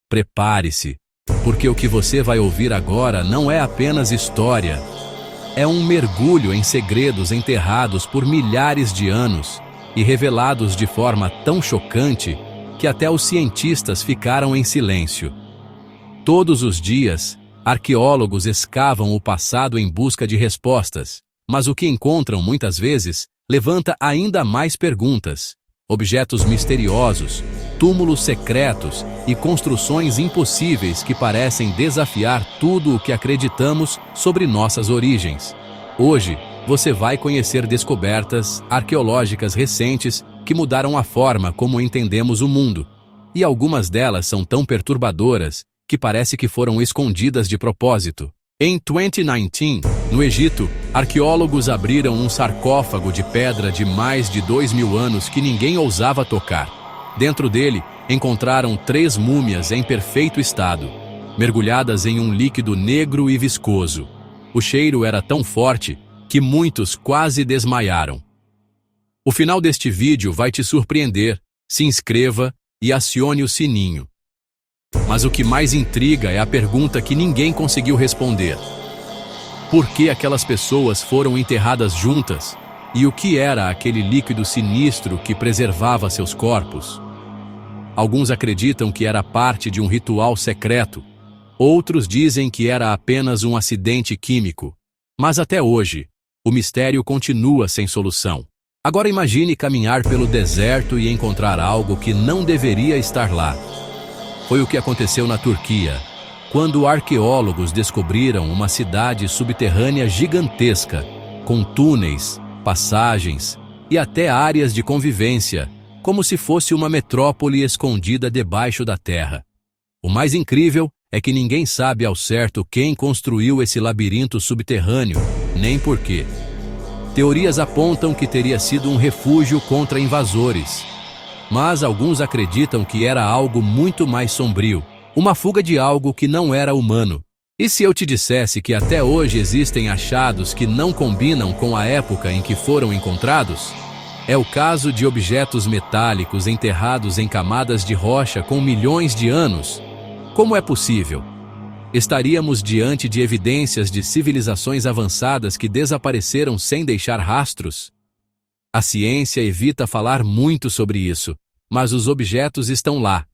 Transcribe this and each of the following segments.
Prepare-se, porque o que você vai ouvir agora não é apenas história. É um mergulho em segredos enterrados por milhares de anos e revelados de forma tão chocante que até os cientistas ficaram em silêncio. Todos os dias, arqueólogos escavam o passado em busca de respostas, mas o que encontram muitas vezes levanta ainda mais perguntas. Objetos misteriosos, túmulos secretos e construções impossíveis que parecem desafiar tudo o que acreditamos sobre nossas origens. Hoje, você vai conhecer descobertas arqueológicas recentes que mudaram a forma como entendemos o mundo. E algumas delas são tão perturbadoras que parece que foram escondidas de propósito. Em 2019, no Egito, arqueólogos abriram um sarcófago de pedra de mais de 2.000 anos que ninguém ousava tocar. Dentro dele, encontraram 3 múmias em perfeito estado, mergulhadas em um líquido negro e viscoso. O cheiro era tão forte que muitos quase desmaiaram. O final deste vídeo vai te surpreender. Se inscreva e acione o sininho. Mas o que mais intriga é a pergunta que ninguém conseguiu responder. Por que aquelas pessoas foram enterradas juntas? E o que era aquele líquido sinistro que preservava seus corpos? Alguns acreditam que era parte de um ritual secreto. Outros dizem que era apenas um acidente químico. Mas até hoje, o mistério continua sem solução. Agora imagine caminhar pelo deserto e encontrar algo que não deveria estar lá. Foi o que aconteceu na Turquia, quando arqueólogos descobriram uma cidade subterrânea gigantesca, com túneis, passagens e até áreas de convivência, como se fosse uma metrópole escondida debaixo da terra. O mais incrível é que ninguém sabe ao certo quem construiu esse labirinto subterrâneo, nem por quê. Teorias apontam que teria sido um refúgio contra invasores. Mas alguns acreditam que era algo muito mais sombrio, uma fuga de algo que não era humano. E se eu te dissesse que até hoje existem achados que não combinam com a época em que foram encontrados? É o caso de objetos metálicos enterrados em camadas de rocha com milhões de anos. Como é possível? Estaríamos diante de evidências de civilizações avançadas que desapareceram sem deixar rastros? A ciência evita falar muito sobre isso, mas os objetos estão lá,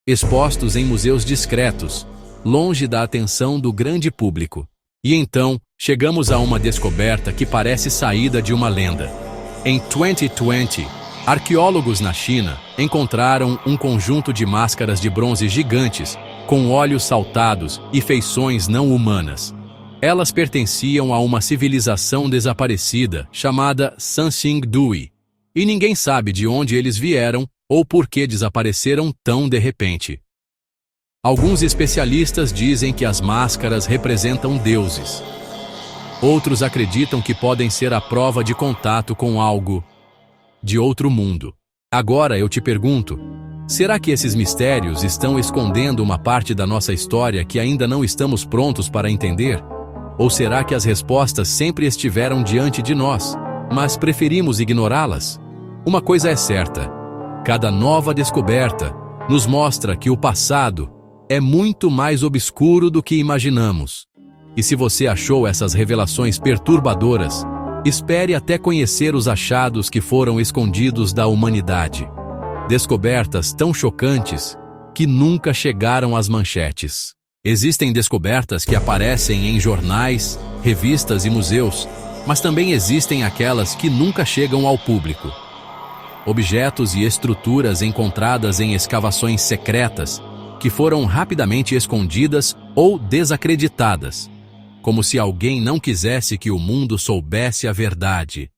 expostos em museus discretos, longe da atenção do grande público. E então, chegamos a uma descoberta que parece saída de uma lenda. Em 2020, arqueólogos na China encontraram um conjunto de máscaras de bronze gigantes, com olhos saltados e feições não humanas. Elas pertenciam a uma civilização desaparecida chamada Sanxingdui, e ninguém sabe de onde eles vieram ou por que desapareceram tão de repente. Alguns especialistas dizem que as máscaras representam deuses. Outros acreditam que podem ser a prova de contato com algo de outro mundo. Agora eu te pergunto, será que esses mistérios estão escondendo uma parte da nossa história que ainda não estamos prontos para entender? Ou será que as respostas sempre estiveram diante de nós, mas preferimos ignorá-las? Uma coisa é certa: cada nova descoberta nos mostra que o passado é muito mais obscuro do que imaginamos. E se você achou essas revelações perturbadoras, espere até conhecer os achados que foram escondidos da humanidade. Descobertas tão chocantes que nunca chegaram às manchetes. Existem descobertas que aparecem em jornais, revistas e museus, mas também existem aquelas que nunca chegam ao público. Objetos e estruturas encontradas em escavações secretas, que foram rapidamente escondidas ou desacreditadas, como se alguém não quisesse que o mundo soubesse a verdade.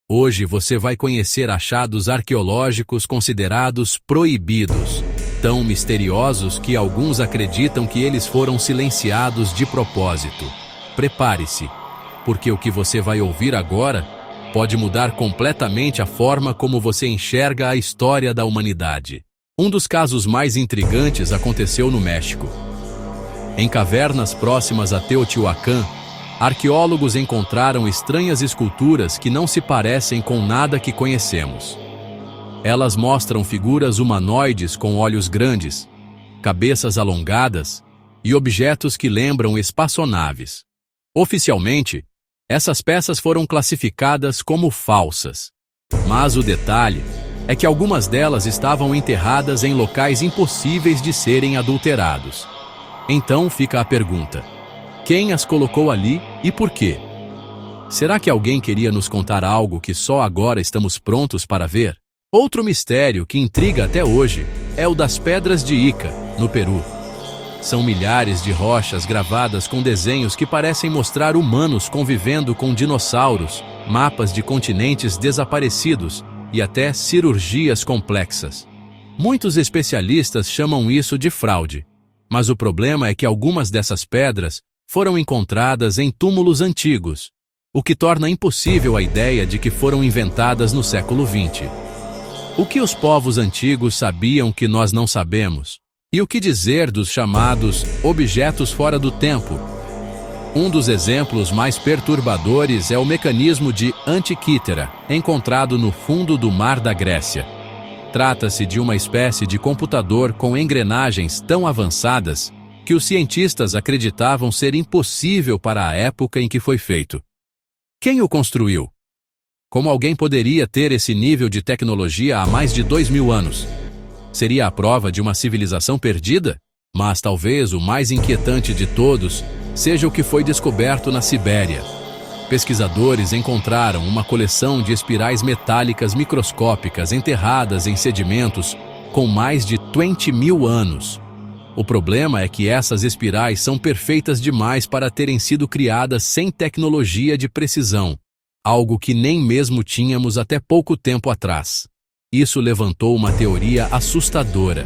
Hoje você vai conhecer achados arqueológicos considerados proibidos, tão misteriosos que alguns acreditam que eles foram silenciados de propósito. Prepare-se, porque o que você vai ouvir agora pode mudar completamente a forma como você enxerga a história da humanidade. Um dos casos mais intrigantes aconteceu no México. Em cavernas próximas a Teotihuacan, arqueólogos encontraram estranhas esculturas que não se parecem com nada que conhecemos. Elas mostram figuras humanoides com olhos grandes, cabeças alongadas e objetos que lembram espaçonaves. Oficialmente, essas peças foram classificadas como falsas. Mas o detalhe é que algumas delas estavam enterradas em locais impossíveis de serem adulterados. Então fica a pergunta: quem as colocou ali e por quê? Será que alguém queria nos contar algo que só agora estamos prontos para ver? Outro mistério que intriga até hoje é o das Pedras de Ica, no Peru. São milhares de rochas gravadas com desenhos que parecem mostrar humanos convivendo com dinossauros, mapas de continentes desaparecidos e até cirurgias complexas. Muitos especialistas chamam isso de fraude, mas o problema é que algumas dessas pedras foram encontradas em túmulos antigos, o que torna impossível a ideia de que foram inventadas no século XX. O que os povos antigos sabiam que nós não sabemos? E o que dizer dos chamados objetos fora do tempo? Um dos exemplos mais perturbadores é o mecanismo de Antikythera, encontrado no fundo do mar da Grécia. Trata-se de uma espécie de computador com engrenagens tão avançadas que os cientistas acreditavam ser impossível para a época em que foi feito. Quem o construiu? Como alguém poderia ter esse nível de tecnologia há mais de 2000 anos? Seria a prova de uma civilização perdida? Mas talvez o mais inquietante de todos seja o que foi descoberto na Sibéria. Pesquisadores encontraram uma coleção de espirais metálicas microscópicas enterradas em sedimentos com mais de 20.000 anos. O problema é que essas espirais são perfeitas demais para terem sido criadas sem tecnologia de precisão, algo que nem mesmo tínhamos até pouco tempo atrás. Isso levantou uma teoria assustadora.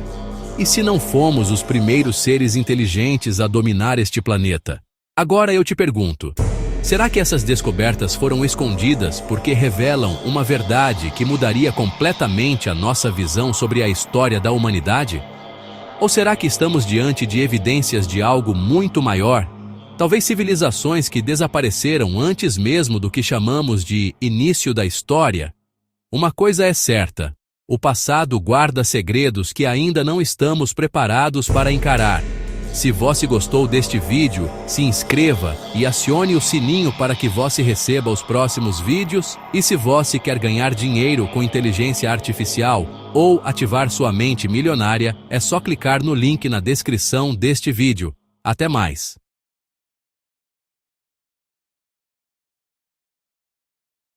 E se não fomos os primeiros seres inteligentes a dominar este planeta? Agora eu te pergunto, será que essas descobertas foram escondidas porque revelam uma verdade que mudaria completamente a nossa visão sobre a história da humanidade? Ou será que estamos diante de evidências de algo muito maior? Talvez civilizações que desapareceram antes mesmo do que chamamos de início da história? Uma coisa é certa: o passado guarda segredos que ainda não estamos preparados para encarar. Se você gostou deste vídeo, se inscreva e acione o sininho para que você receba os próximos vídeos. E se você quer ganhar dinheiro com inteligência artificial ou ativar sua mente milionária, é só clicar no link na descrição deste vídeo. Até mais!